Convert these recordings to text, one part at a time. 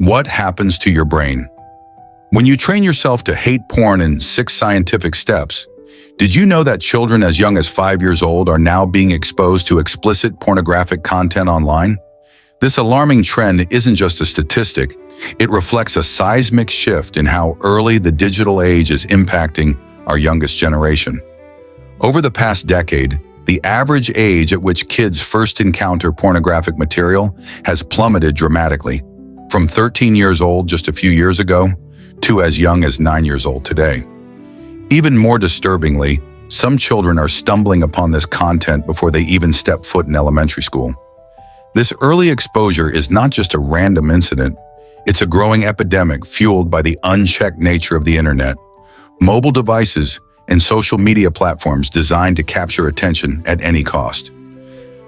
What happens to your brain? When you train yourself to hate porn in 6 scientific steps, did you know that children as young as 5 years old are now being exposed to explicit pornographic content online? This alarming trend isn't just a statistic, it reflects a seismic shift in how early the digital age is impacting our youngest generation. Over the past decade, the average age at which kids first encounter pornographic material has plummeted dramatically, from 13 years old just a few years ago to as young as 9 years old today. Even more disturbingly, some children are stumbling upon this content before they even step foot in elementary school. This early exposure is not just a random incident, it's a growing epidemic fueled by the unchecked nature of the internet, mobile devices, and social media platforms designed to capture attention at any cost.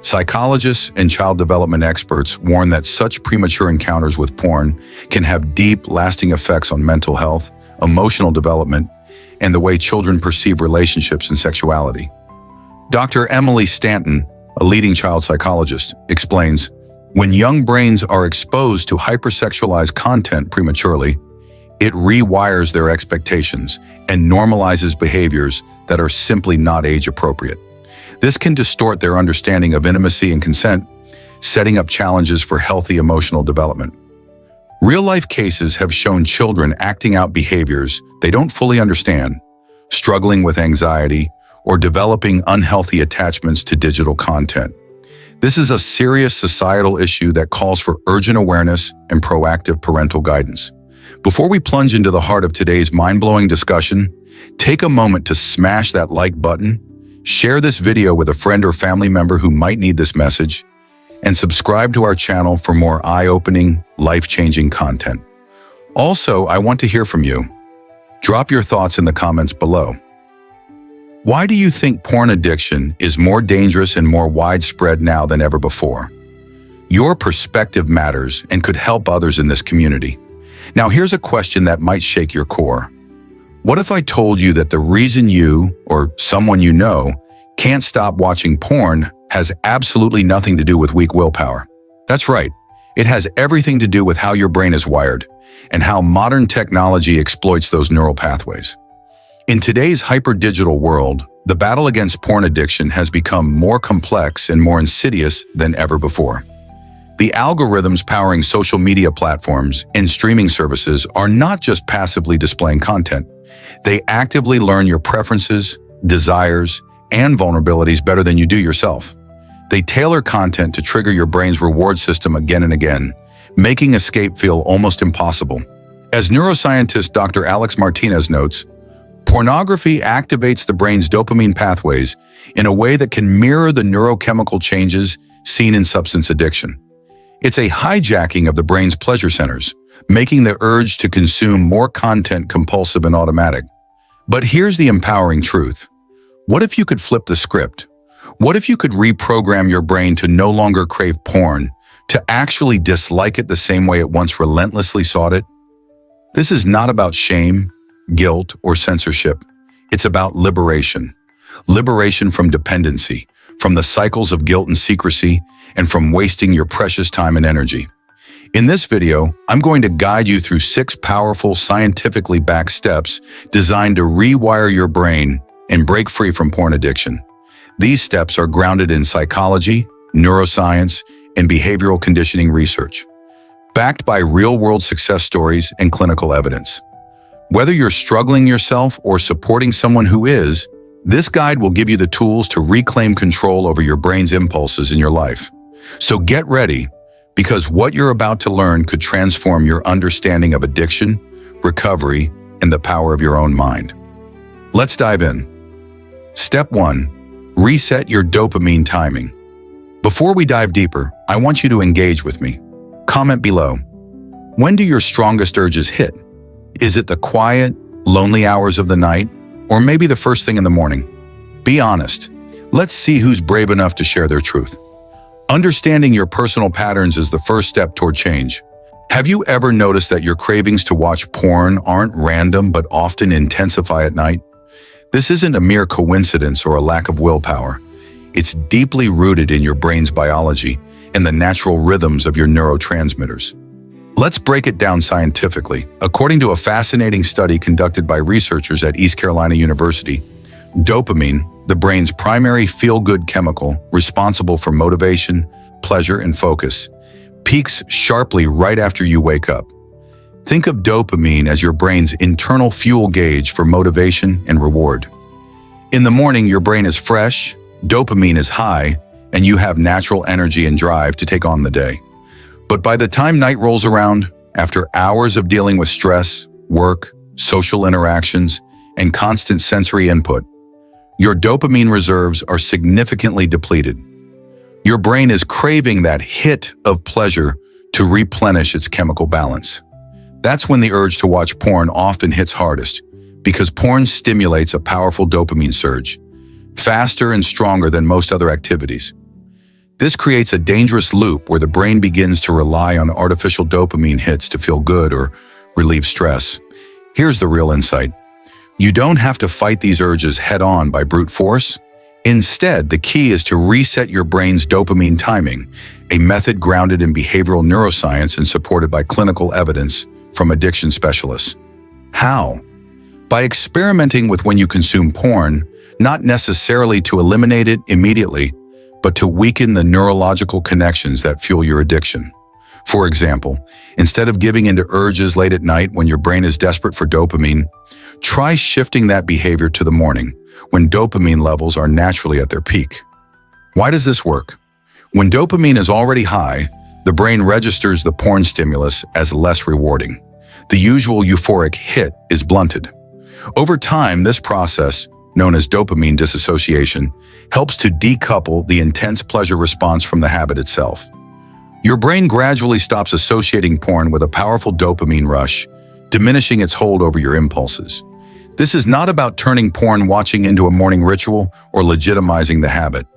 Psychologists and child development experts warn that such premature encounters with porn can have deep, lasting effects on mental health, emotional development, and the way children perceive relationships and sexuality. Dr. Emily Stanton, a leading child psychologist, explains, when young brains are exposed to hypersexualized content prematurely, it rewires their expectations and normalizes behaviors that are simply not age-appropriate. This can distort their understanding of intimacy and consent, setting up challenges for healthy emotional development. Real-life cases have shown children acting out behaviors they don't fully understand, struggling with anxiety, or developing unhealthy attachments to digital content. This is a serious societal issue that calls for urgent awareness and proactive parental guidance. Before we plunge into the heart of today's mind-blowing discussion, take a moment to smash that like button, share this video with a friend or family member who might need this message, and subscribe to our channel for more eye-opening, life-changing content. Also, I want to hear from you. Drop your thoughts in the comments below. Why do you think porn addiction is more dangerous and more widespread now than ever before? Your perspective matters and could help others in this community. Now, here's a question that might shake your core. What if I told you that the reason you, or someone you know, can't stop watching porn has absolutely nothing to do with weak willpower? That's right. It has everything to do with how your brain is wired and how modern technology exploits those neural pathways. In today's hyper-digital world, the battle against porn addiction has become more complex and more insidious than ever before. The algorithms powering social media platforms and streaming services are not just passively displaying content. They actively learn your preferences, desires, and vulnerabilities better than you do yourself. They tailor content to trigger your brain's reward system again and again, making escape feel almost impossible. As neuroscientist Dr. Alex Martinez notes, pornography activates the brain's dopamine pathways in a way that can mirror the neurochemical changes seen in substance addiction. It's a hijacking of the brain's pleasure centers, making the urge to consume more content compulsive and automatic. But here's the empowering truth. What if you could flip the script? What if you could reprogram your brain to no longer crave porn, to actually dislike it the same way it once relentlessly sought it? This is not about shame, guilt, or censorship. It's about liberation. Liberation from dependency, from the cycles of guilt and secrecy, and from wasting your precious time and energy. In this video, I'm going to guide you through 6 powerful, scientifically backed steps designed to rewire your brain and break free from porn addiction. These steps are grounded in psychology, neuroscience, and behavioral conditioning research, backed by real-world success stories and clinical evidence. Whether you're struggling yourself or supporting someone who is, this guide will give you the tools to reclaim control over your brain's impulses in your life. So get ready, because what you're about to learn could transform your understanding of addiction, recovery, and the power of your own mind. Let's dive in. Step 1. Reset your dopamine timing. Before we dive deeper, I want you to engage with me. Comment below. When do your strongest urges hit? Is it the quiet, lonely hours of the night, or maybe the first thing in the morning? Be honest. Let's see who's brave enough to share their truth. Understanding your personal patterns is the first step toward change. Have you ever noticed that your cravings to watch porn aren't random but often intensify at night? This isn't a mere coincidence or a lack of willpower. It's deeply rooted in your brain's biology and the natural rhythms of your neurotransmitters. Let's break it down scientifically. According to a fascinating study conducted by researchers at East Carolina University, dopamine, the brain's primary feel-good chemical responsible for motivation, pleasure, and focus, peaks sharply right after you wake up. Think of dopamine as your brain's internal fuel gauge for motivation and reward. In the morning, your brain is fresh, dopamine is high, and you have natural energy and drive to take on the day. But by the time night rolls around, after hours of dealing with stress, work, social interactions, and constant sensory input, your dopamine reserves are significantly depleted. Your brain is craving that hit of pleasure to replenish its chemical balance. That's when the urge to watch porn often hits hardest, because porn stimulates a powerful dopamine surge, faster and stronger than most other activities. This creates a dangerous loop where the brain begins to rely on artificial dopamine hits to feel good or relieve stress. Here's the real insight. You don't have to fight these urges head-on by brute force. Instead, the key is to reset your brain's dopamine timing, a method grounded in behavioral neuroscience and supported by clinical evidence from addiction specialists. How? By experimenting with when you consume porn, not necessarily to eliminate it immediately, but to weaken the neurological connections that fuel your addiction. For example, instead of giving into urges late at night when your brain is desperate for dopamine, try shifting that behavior to the morning, when dopamine levels are naturally at their peak. Why does this work? When dopamine is already high, the brain registers the porn stimulus as less rewarding. The usual euphoric hit is blunted. Over time, this process, known as dopamine dissociation, helps to decouple the intense pleasure response from the habit itself. Your brain gradually stops associating porn with a powerful dopamine rush, diminishing its hold over your impulses. This is not about turning porn watching into a morning ritual or legitimizing the habit.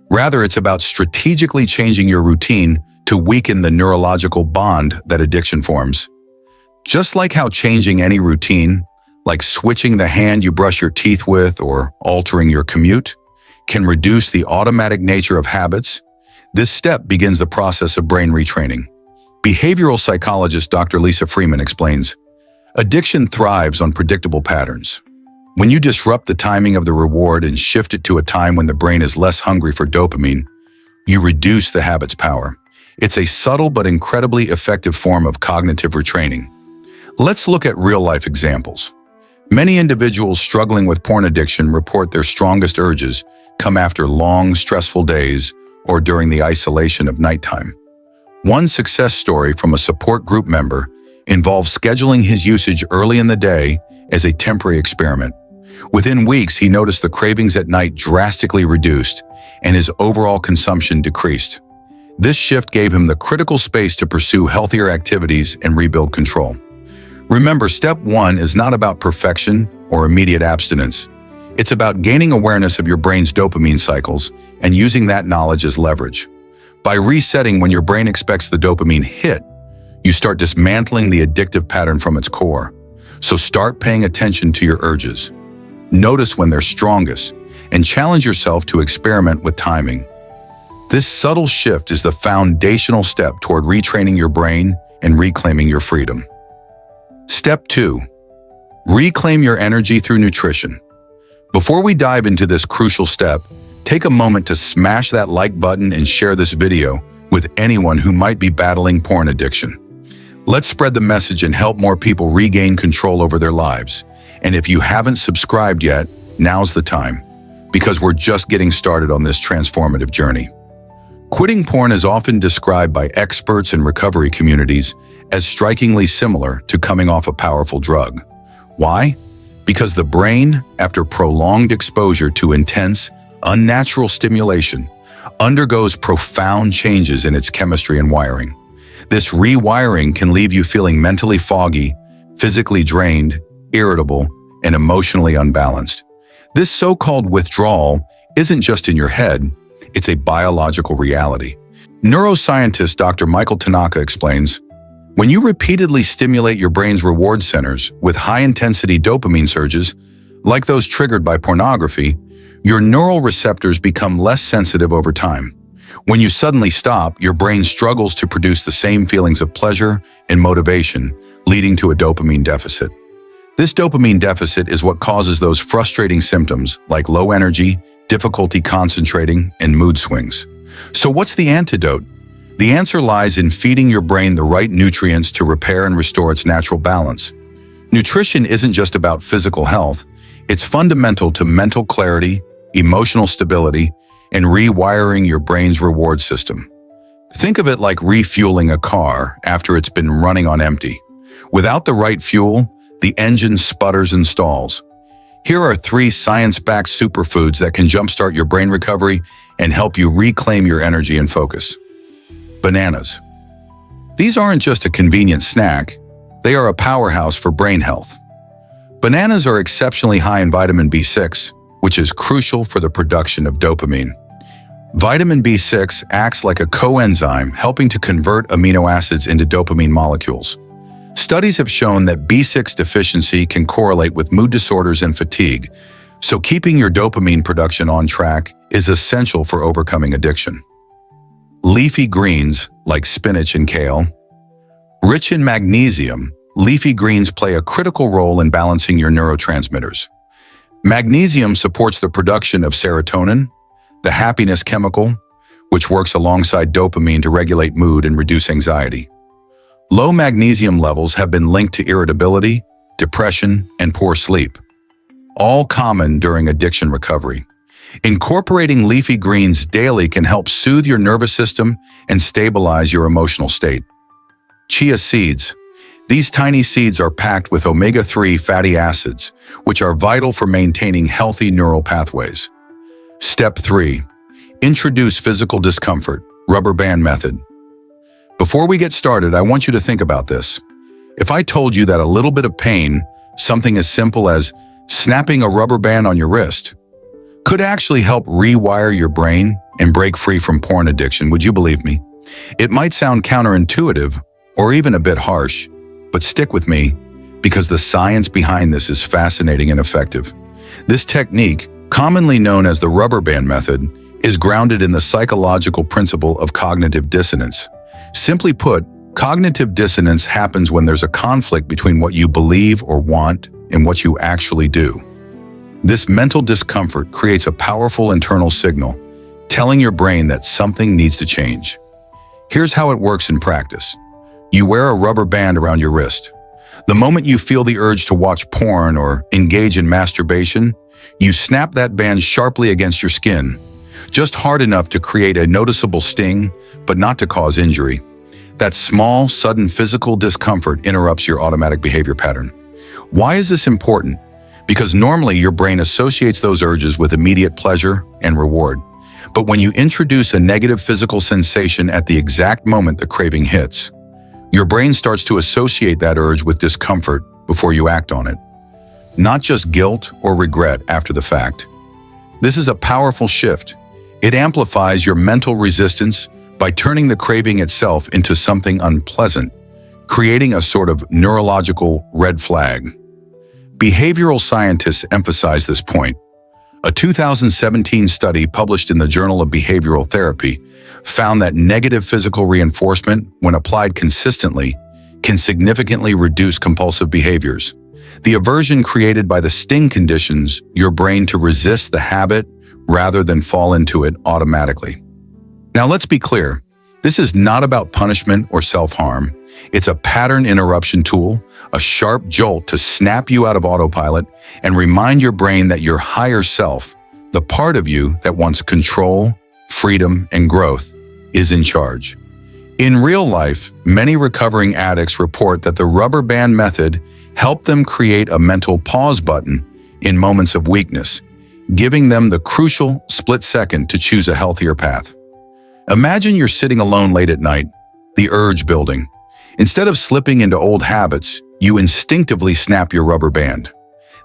Rather, it's about strategically changing your routine to weaken the neurological bond that addiction forms. Just like how changing any routine, like switching the hand you brush your teeth with or altering your commute, can reduce the automatic nature of habits, this step begins the process of brain retraining. Behavioral psychologist Dr. Lisa Freeman explains, addiction thrives on predictable patterns. When you disrupt the timing of the reward and shift it to a time when the brain is less hungry for dopamine, you reduce the habit's power. It's a subtle but incredibly effective form of cognitive retraining. Let's look at real-life examples. Many individuals struggling with porn addiction report their strongest urges come after long, stressful days or during the isolation of nighttime. One success story from a support group member involves scheduling his usage early in the day as a temporary experiment. Within weeks, he noticed the cravings at night drastically reduced and his overall consumption decreased. This shift gave him the critical space to pursue healthier activities and rebuild control. Remember, step 1 is not about perfection or immediate abstinence. It's about gaining awareness of your brain's dopamine cycles and using that knowledge as leverage. By resetting when your brain expects the dopamine hit, you start dismantling the addictive pattern from its core. So start paying attention to your urges. Notice when they're strongest and challenge yourself to experiment with timing. This subtle shift is the foundational step toward retraining your brain and reclaiming your freedom. Step 2. Reclaim your energy through nutrition. Before we dive into this crucial step, take a moment to smash that like button and share this video with anyone who might be battling porn addiction. Let's spread the message and help more people regain control over their lives. And if you haven't subscribed yet, now's the time, because we're just getting started on this transformative journey. Quitting porn is often described by experts and recovery communities as strikingly similar to coming off a powerful drug. Why? Because the brain, after prolonged exposure to intense, unnatural stimulation, undergoes profound changes in its chemistry and wiring. This rewiring can leave you feeling mentally foggy, physically drained, irritable, and emotionally unbalanced. This so-called withdrawal isn't just in your head, it's a biological reality. Neuroscientist Dr. Michael Tanaka explains, when you repeatedly stimulate your brain's reward centers with high-intensity dopamine surges, like those triggered by pornography, your neural receptors become less sensitive over time. When you suddenly stop, your brain struggles to produce the same feelings of pleasure and motivation, leading to a dopamine deficit. This dopamine deficit is what causes those frustrating symptoms like low energy, difficulty concentrating, and mood swings. So what's the antidote? The answer lies in feeding your brain the right nutrients to repair and restore its natural balance. Nutrition isn't just about physical health, it's fundamental to mental clarity, emotional stability, and rewiring your brain's reward system. Think of it like refueling a car after it's been running on empty. Without the right fuel, the engine sputters and stalls. Here are 3 science-backed superfoods that can jumpstart your brain recovery and help you reclaim your energy and focus. Bananas. These aren't just a convenient snack, they are a powerhouse for brain health. Bananas are exceptionally high in vitamin B6, which is crucial for the production of dopamine. Vitamin B6 acts like a coenzyme, helping to convert amino acids into dopamine molecules. Studies have shown that B6 deficiency can correlate with mood disorders and fatigue, so keeping your dopamine production on track is essential for overcoming addiction. Leafy greens, like spinach and kale. Rich in magnesium, leafy greens play a critical role in balancing your neurotransmitters. Magnesium supports the production of serotonin, the happiness chemical, which works alongside dopamine to regulate mood and reduce anxiety. Low magnesium levels have been linked to irritability, depression, and poor sleep, all common during addiction recovery. Incorporating leafy greens daily can help soothe your nervous system and stabilize your emotional state. Chia seeds. These tiny seeds are packed with omega-3 fatty acids, which are vital for maintaining healthy neural pathways. Step 3. Introduce physical discomfort, rubber band method. Before we get started, I want you to think about this. If I told you that a little bit of pain, something as simple as snapping a rubber band on your wrist, could actually help rewire your brain and break free from porn addiction, would you believe me? It might sound counterintuitive or even a bit harsh, but stick with me because the science behind this is fascinating and effective. This technique, commonly known as the rubber band method, is grounded in the psychological principle of cognitive dissonance. Simply put, cognitive dissonance happens when there's a conflict between what you believe or want and what you actually do. This mental discomfort creates a powerful internal signal, telling your brain that something needs to change. Here's how it works in practice. You wear a rubber band around your wrist. The moment you feel the urge to watch porn or engage in masturbation, you snap that band sharply against your skin, just hard enough to create a noticeable sting, but not to cause injury. That small, sudden physical discomfort interrupts your automatic behavior pattern. Why is this important? Because normally your brain associates those urges with immediate pleasure and reward. But when you introduce a negative physical sensation at the exact moment the craving hits, your brain starts to associate that urge with discomfort before you act on it. Not just guilt or regret after the fact. This is a powerful shift. It amplifies your mental resistance by turning the craving itself into something unpleasant, creating a sort of neurological red flag. Behavioral scientists emphasize this point. A 2017 study published in the Journal of Behavioral Therapy found that negative physical reinforcement, when applied consistently, can significantly reduce compulsive behaviors. The aversion created by the sting conditions your brain to resist the habit rather than fall into it automatically. Now let's be clear, this is not about punishment or self-harm. It's a pattern interruption tool, a sharp jolt to snap you out of autopilot and remind your brain that your higher self, the part of you that wants control, freedom, and growth, is in charge. In real life, many recovering addicts report that the rubber band method helped them create a mental pause button in moments of weakness, giving them the crucial split second to choose a healthier path. Imagine you're sitting alone late at night, the urge building. Instead of slipping into old habits, you instinctively snap your rubber band.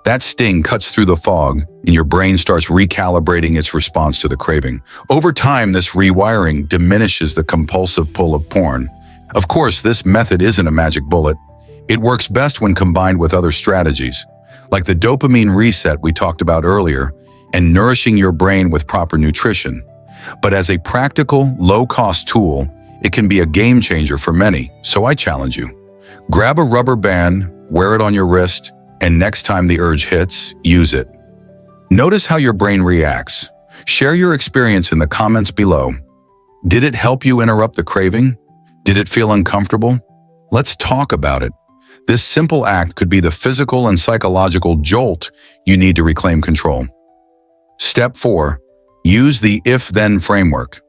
That sting cuts through the fog, and your brain starts recalibrating its response to the craving. Over time, this rewiring diminishes the compulsive pull of porn. Of course, this method isn't a magic bullet. It works best when combined with other strategies, like the dopamine reset we talked about earlier, and nourishing your brain with proper nutrition. But as a practical, low-cost tool, it can be a game changer for many, so I challenge you. Grab a rubber band, wear it on your wrist, and next time the urge hits, use it. Notice how your brain reacts. Share your experience in the comments below. Did it help you interrupt the craving? Did it feel uncomfortable? Let's talk about it. This simple act could be the physical and psychological jolt you need to reclaim control. Step 4. Use the if-then framework.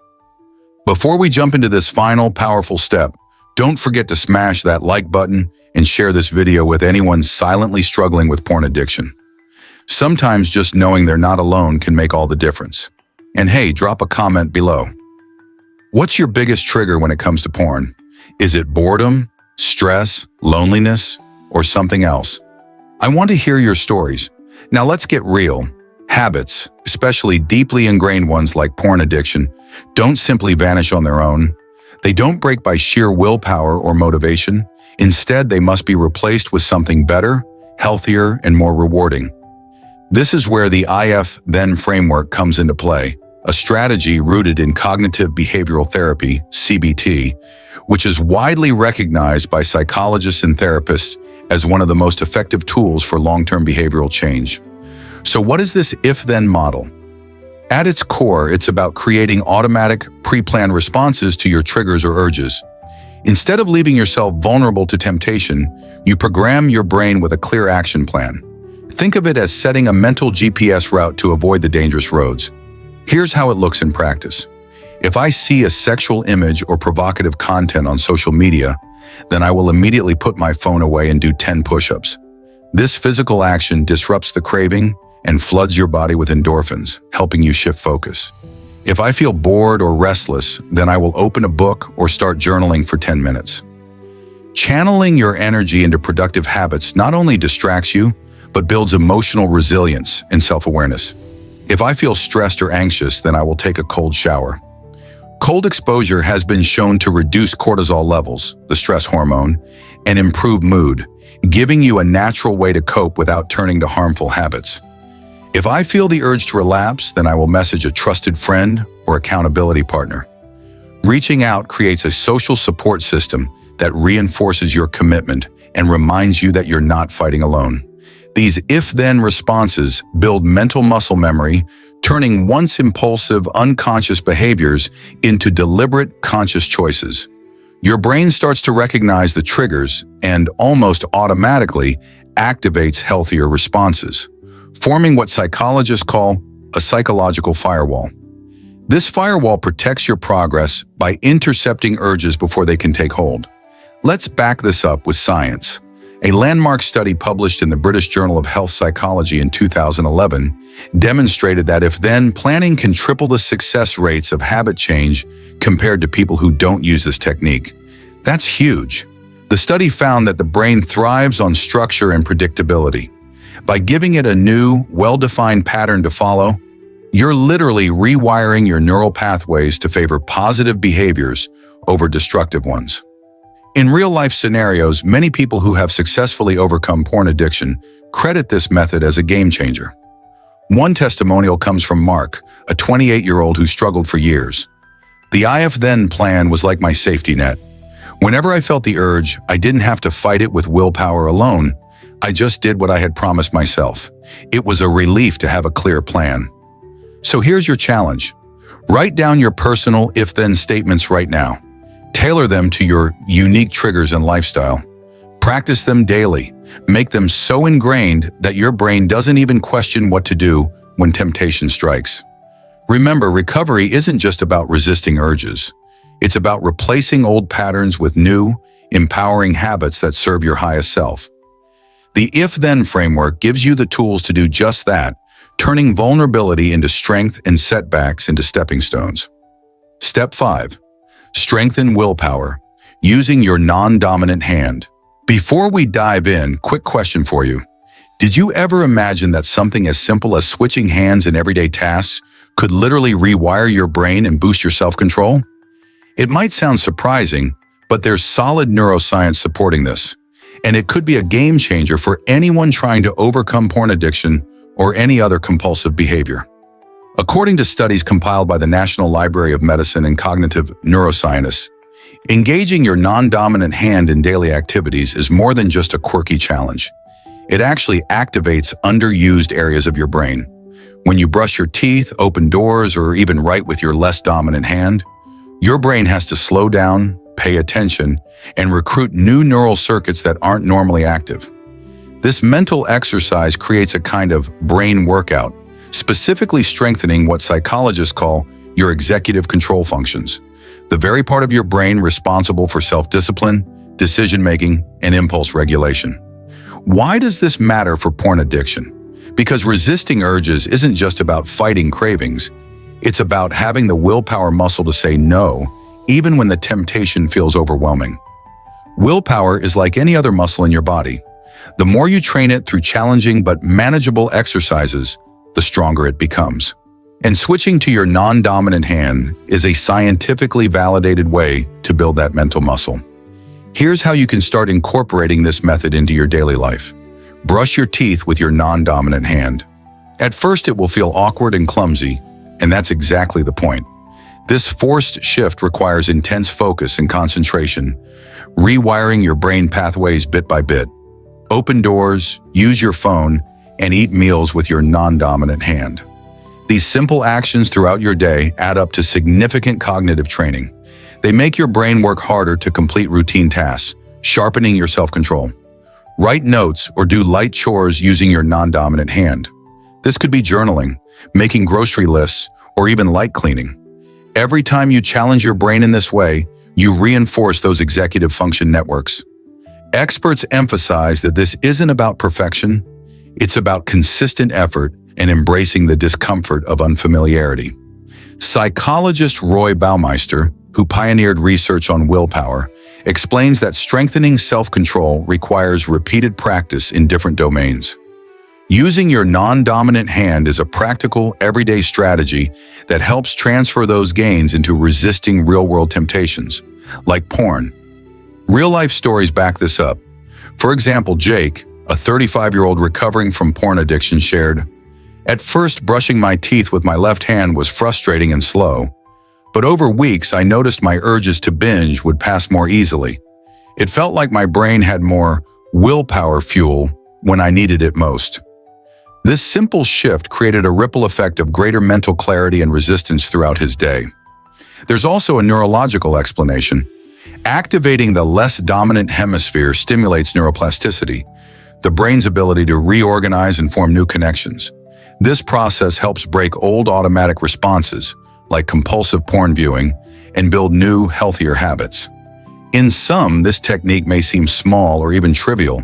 Before we jump into this final, powerful step, don't forget to smash that like button and share this video with anyone silently struggling with porn addiction. Sometimes just knowing they're not alone can make all the difference. And hey, drop a comment below. What's your biggest trigger when it comes to porn? Is it boredom, stress, loneliness, or something else? I want to hear your stories. Now let's get real. Habits, especially deeply ingrained ones like porn addiction, don't simply vanish on their own. They don't break by sheer willpower or motivation. Instead, they must be replaced with something better, healthier, and more rewarding. This is where the if-then framework comes into play, a strategy rooted in cognitive behavioral therapy, CBT, which is widely recognized by psychologists and therapists as one of the most effective tools for long-term behavioral change. So what is this if-then model? At its core, it's about creating automatic, pre-planned responses to your triggers or urges. Instead of leaving yourself vulnerable to temptation, you program your brain with a clear action plan. Think of it as setting a mental GPS route to avoid the dangerous roads. Here's how it looks in practice. If I see a sexual image or provocative content on social media, then I will immediately put my phone away and do 10 push-ups. This physical action disrupts the craving and floods your body with endorphins, helping you shift focus. If I feel bored or restless, then I will open a book or start journaling for 10 minutes. Channeling your energy into productive habits not only distracts you, but builds emotional resilience and self-awareness. If I feel stressed or anxious, then I will take a cold shower. Cold exposure has been shown to reduce cortisol levels, the stress hormone, and improve mood, giving you a natural way to cope without turning to harmful habits. If I feel the urge to relapse, then I will message a trusted friend or accountability partner. Reaching out creates a social support system that reinforces your commitment and reminds you that you're not fighting alone. These if-then responses build mental muscle memory, turning once impulsive, unconscious behaviors into deliberate, conscious choices. Your brain starts to recognize the triggers and almost automatically activates healthier responses, forming what psychologists call a psychological firewall. This firewall protects your progress by intercepting urges before they can take hold. Let's back this up with science. A landmark study published in the British Journal of Health Psychology in 2011 demonstrated that if-then planning can triple the success rates of habit change compared to people who don't use this technique. That's huge. The study found that the brain thrives on structure and predictability. By giving it a new, well-defined pattern to follow, you're literally rewiring your neural pathways to favor positive behaviors over destructive ones. In real-life scenarios, many people who have successfully overcome porn addiction credit this method as a game changer. One testimonial comes from Mark, a 28-year-old who struggled for years. The if-then plan was like my safety net. Whenever I felt the urge, I didn't have to fight it with willpower alone. I just did what I had promised myself. It was a relief to have a clear plan. So here's your challenge. Write down your personal if-then statements right now. Tailor them to your unique triggers and lifestyle. Practice them daily. Make them so ingrained that your brain doesn't even question what to do when temptation strikes. Remember, recovery isn't just about resisting urges. It's about replacing old patterns with new, empowering habits that serve your highest self. The if-then framework gives you the tools to do just that, turning vulnerability into strength and setbacks into stepping stones. Step 5. Strengthen willpower, using your non-dominant hand. Before we dive in, quick question for you. Did you ever imagine that something as simple as switching hands in everyday tasks could literally rewire your brain and boost your self-control? It might sound surprising, but there's solid neuroscience supporting this, and it could be a game changer for anyone trying to overcome porn addiction or any other compulsive behavior. According to studies compiled by the National Library of Medicine and Cognitive Neuroscience, engaging your non-dominant hand in daily activities is more than just a quirky challenge. It actually activates underused areas of your brain. When you brush your teeth, open doors, or even write with your less dominant hand, your brain has to slow down, pay attention, and recruit new neural circuits that aren't normally active. This mental exercise creates a kind of brain workout, specifically strengthening what psychologists call your executive control functions, the very part of your brain responsible for self-discipline, decision-making, and impulse regulation. Why does this matter for porn addiction? Because resisting urges isn't just about fighting cravings. It's about having the willpower muscle to say no, even when the temptation feels overwhelming. Willpower is like any other muscle in your body. The more you train it through challenging but manageable exercises, the stronger it becomes. And switching to your non-dominant hand is a scientifically validated way to build that mental muscle. Here's how you can start incorporating this method into your daily life. Brush your teeth with your non-dominant hand. At first, it will feel awkward and clumsy, and that's exactly the point. This forced shift requires intense focus and concentration, rewiring your brain pathways bit by bit. Open doors, use your phone, and eat meals with your non-dominant hand. These simple actions throughout your day add up to significant cognitive training. They make your brain work harder to complete routine tasks, sharpening your self-control. Write notes or do light chores using your non-dominant hand. This could be journaling, making grocery lists, or even light cleaning. Every time you challenge your brain in this way, you reinforce those executive function networks. Experts emphasize that this isn't about perfection, it's about consistent effort and embracing the discomfort of unfamiliarity. Psychologist Roy Baumeister, who pioneered research on willpower, explains that strengthening self-control requires repeated practice in different domains. Using your non-dominant hand is a practical, everyday strategy that helps transfer those gains into resisting real-world temptations, like porn. Real-life stories back this up. For example, Jake, a 35-year-old recovering from porn addiction, shared, "At first, brushing my teeth with my left hand was frustrating and slow, but over weeks I noticed my urges to binge would pass more easily. It felt like my brain had more willpower fuel when I needed it most." This simple shift created a ripple effect of greater mental clarity and resistance throughout his day. There's also a neurological explanation. Activating the less dominant hemisphere stimulates neuroplasticity, the brain's ability to reorganize and form new connections. This process helps break old automatic responses, like compulsive porn viewing, and build new, healthier habits. In sum, this technique may seem small or even trivial,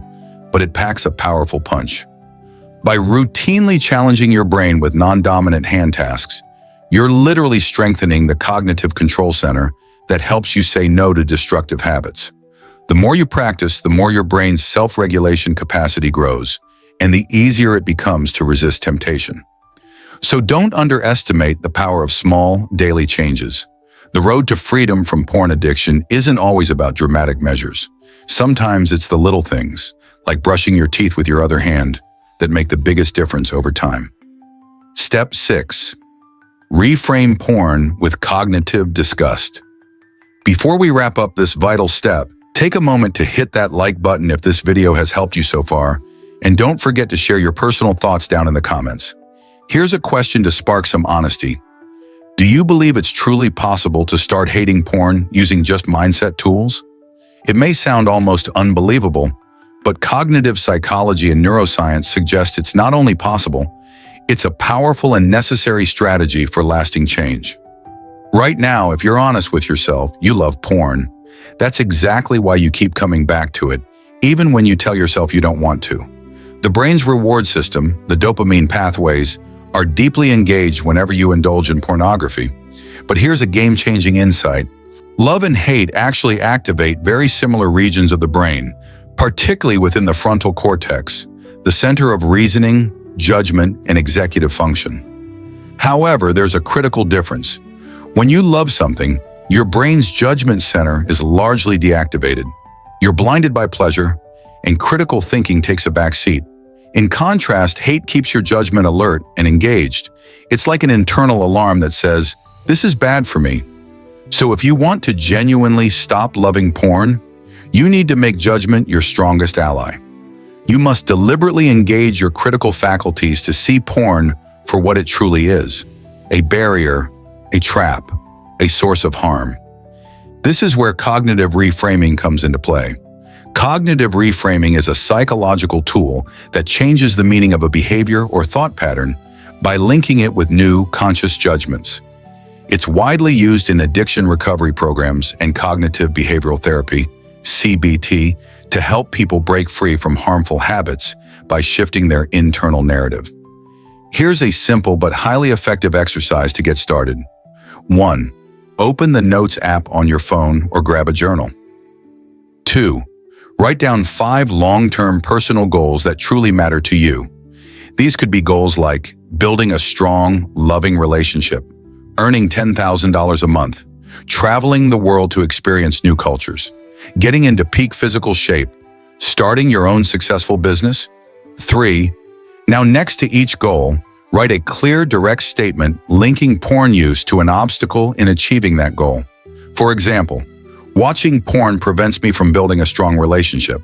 but it packs a powerful punch. By routinely challenging your brain with non-dominant hand tasks, you're literally strengthening the cognitive control center that helps you say no to destructive habits. The more you practice, the more your brain's self-regulation capacity grows, and the easier it becomes to resist temptation. So don't underestimate the power of small, daily changes. The road to freedom from porn addiction isn't always about dramatic measures. Sometimes it's the little things, like brushing your teeth with your other hand, that make the biggest difference over time. Step 6. Reframe porn with cognitive disgust. Before we wrap up this vital step, take a moment to hit that like button if this video has helped you so far, and don't forget to share your personal thoughts down in the comments. Here's a question to spark some honesty. Do you believe it's truly possible to start hating porn using just mindset tools? It may sound almost unbelievable, but cognitive psychology and neuroscience suggest it's not only possible, it's a powerful and necessary strategy for lasting change. Right now, if you're honest with yourself, you love porn. That's exactly why you keep coming back to it, even when you tell yourself you don't want to. The brain's reward system, the dopamine pathways, are deeply engaged whenever you indulge in pornography. But here's a game-changing insight. Love and hate actually activate very similar regions of the brain, particularly within the frontal cortex, the center of reasoning, judgment, and executive function. However, there's a critical difference. When you love something, your brain's judgment center is largely deactivated. You're blinded by pleasure, and critical thinking takes a back seat. In contrast, hate keeps your judgment alert and engaged. It's like an internal alarm that says, "This is bad for me." So if you want to genuinely stop loving porn, you need to make judgment your strongest ally. You must deliberately engage your critical faculties to see porn for what it truly is: a barrier, a trap, a source of harm. This is where cognitive reframing comes into play. Cognitive reframing is a psychological tool that changes the meaning of a behavior or thought pattern by linking it with new, conscious judgments. It's widely used in addiction recovery programs and cognitive behavioral therapy, CBT, to help people break free from harmful habits by shifting their internal narrative. Here's a simple but highly effective exercise to get started. 1. Open the Notes app on your phone or grab a journal. 2. Write down 5 long-term personal goals that truly matter to you. These could be goals like building a strong, loving relationship, earning $10,000 a month, traveling the world to experience new cultures, getting into peak physical shape, starting your own successful business. 3. Now, next to each goal, write a clear, direct statement linking porn use to an obstacle in achieving that goal. For example, watching porn prevents me from building a strong relationship.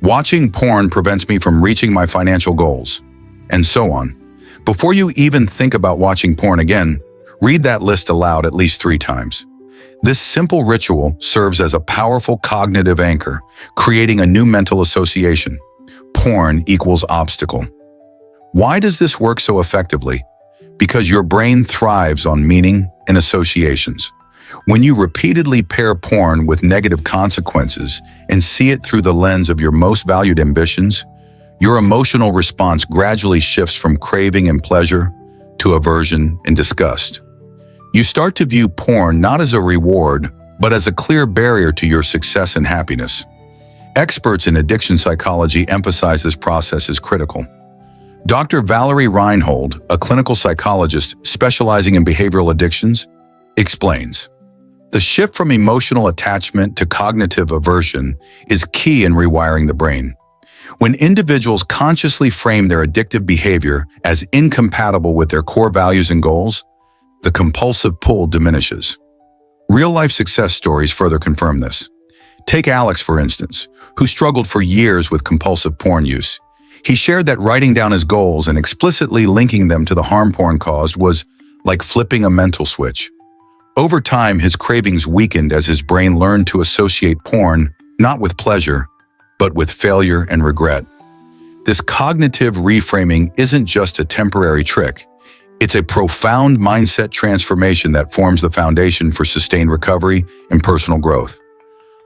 Watching porn prevents me from reaching my financial goals, and so on. Before you even think about watching porn again, read that list aloud at least 3 times. This simple ritual serves as a powerful cognitive anchor, creating a new mental association: porn equals obstacle. Why does this work so effectively? Because your brain thrives on meaning and associations. When you repeatedly pair porn with negative consequences and see it through the lens of your most valued ambitions, your emotional response gradually shifts from craving and pleasure to aversion and disgust. You start to view porn not as a reward, but as a clear barrier to your success and happiness. Experts in addiction psychology emphasize this process as critical. Dr. Valerie Reinhold, a clinical psychologist specializing in behavioral addictions, explains, "The shift from emotional attachment to cognitive aversion is key in rewiring the brain. When individuals consciously frame their addictive behavior as incompatible with their core values and goals, the compulsive pull diminishes." Real-life success stories further confirm this. Take Alex, for instance, who struggled for years with compulsive porn use. He shared that writing down his goals and explicitly linking them to the harm porn caused was like flipping a mental switch. Over time, his cravings weakened as his brain learned to associate porn not with pleasure, but with failure and regret. This cognitive reframing isn't just a temporary trick. It's a profound mindset transformation that forms the foundation for sustained recovery and personal growth.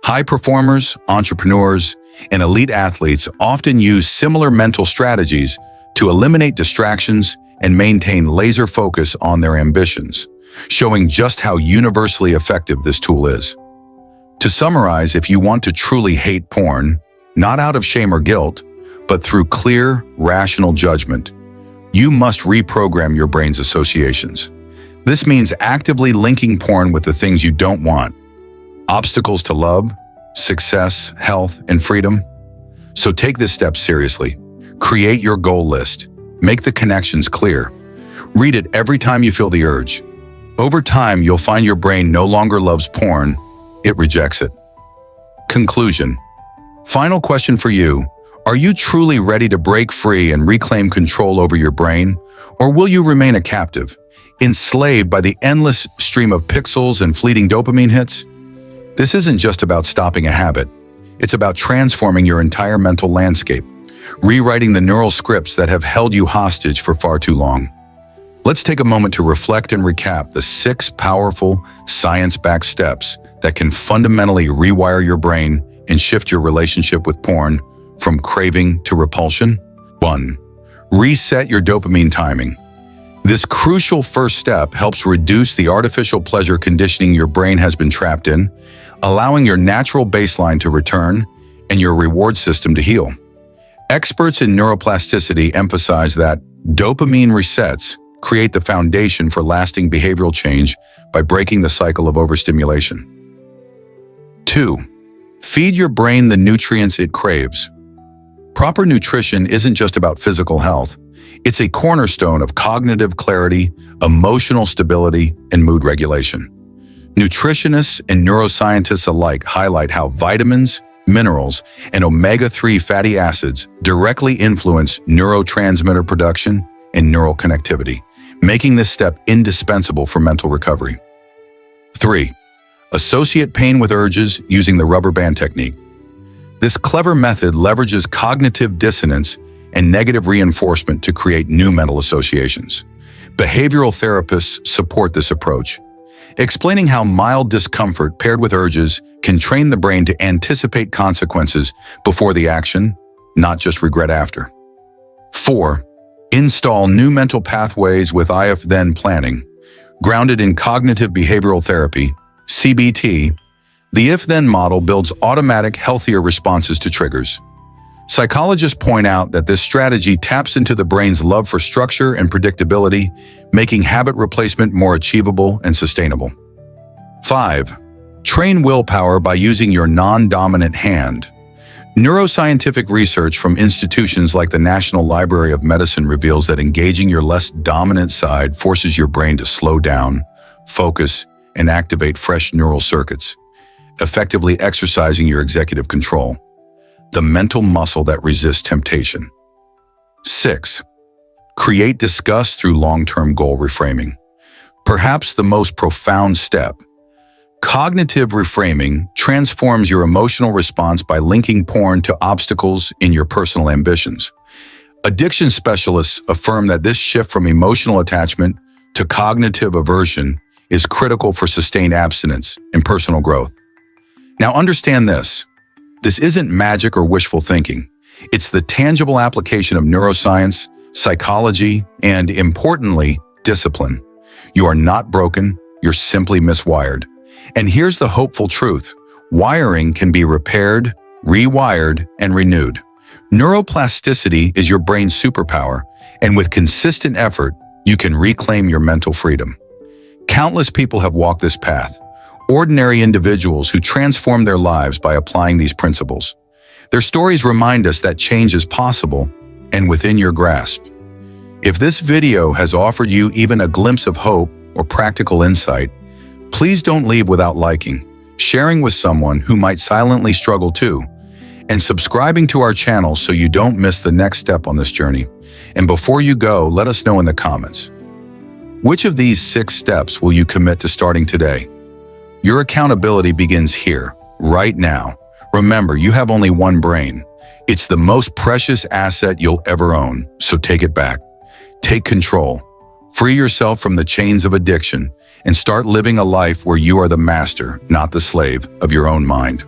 High performers, entrepreneurs, and elite athletes often use similar mental strategies to eliminate distractions and maintain laser focus on their ambitions, showing just how universally effective this tool is. To summarize, if you want to truly hate porn, not out of shame or guilt, but through clear, rational judgment, you must reprogram your brain's associations. This means actively linking porn with the things you don't want: obstacles to love, success, health, and freedom. So take this step seriously. Create your goal list. Make the connections clear. Read it every time you feel the urge. Over time, you'll find your brain no longer loves porn, it rejects it. Conclusion. Final question for you. Are you truly ready to break free and reclaim control over your brain? Or will you remain a captive, enslaved by the endless stream of pixels and fleeting dopamine hits? This isn't just about stopping a habit. It's about transforming your entire mental landscape, rewriting the neural scripts that have held you hostage for far too long. Let's take a moment to reflect and recap the 6 powerful, science-backed steps that can fundamentally rewire your brain and shift your relationship with porn from craving to repulsion. 1. Reset your dopamine timing. This crucial first step helps reduce the artificial pleasure conditioning your brain has been trapped in, allowing your natural baseline to return and your reward system to heal. Experts in neuroplasticity emphasize that dopamine resets create the foundation for lasting behavioral change by breaking the cycle of overstimulation. 2. Feed your brain the nutrients it craves. Proper nutrition isn't just about physical health. It's a cornerstone of cognitive clarity, emotional stability, and mood regulation. Nutritionists and neuroscientists alike highlight how vitamins, minerals, and omega-3 fatty acids directly influence neurotransmitter production and neural connectivity, making this step indispensable for mental recovery. 3. Associate pain with urges using the rubber band technique. This clever method leverages cognitive dissonance and negative reinforcement to create new mental associations. Behavioral therapists support this approach, explaining how mild discomfort paired with urges can train the brain to anticipate consequences before the action, not just regret after. 4. Install new mental pathways with if-then planning. Grounded in cognitive behavioral therapy, CBT, the if-then model builds automatic, healthier responses to triggers. Psychologists point out that this strategy taps into the brain's love for structure and predictability, making habit replacement more achievable and sustainable. 5. Train willpower by using your non-dominant hand. Neuroscientific research from institutions like the National Library of Medicine reveals that engaging your less dominant side forces your brain to slow down, focus, and activate fresh neural circuits, effectively exercising your executive control, the mental muscle that resists temptation. 6. Create disgust through long-term goal reframing. Perhaps the most profound step. Cognitive reframing transforms your emotional response by linking porn to obstacles in your personal ambitions. Addiction specialists affirm that this shift from emotional attachment to cognitive aversion is critical for sustained abstinence and personal growth. Now understand this. This isn't magic or wishful thinking. It's the tangible application of neuroscience, psychology, and, importantly, discipline. You are not broken, you're simply miswired. And here's the hopeful truth. Wiring can be repaired, rewired, and renewed. Neuroplasticity is your brain's superpower, and with consistent effort, you can reclaim your mental freedom. Countless people have walked this path. Ordinary individuals who transform their lives by applying these principles. Their stories remind us that change is possible and within your grasp. If this video has offered you even a glimpse of hope or practical insight, please don't leave without liking, sharing with someone who might silently struggle too, and subscribing to our channel so you don't miss the next step on this journey. And before you go, let us know in the comments. Which of these 6 steps will you commit to starting today? Your accountability begins here, right now. Remember, you have only one brain. It's the most precious asset you'll ever own, so take it back. Take control. Free yourself from the chains of addiction and start living a life where you are the master, not the slave, of your own mind.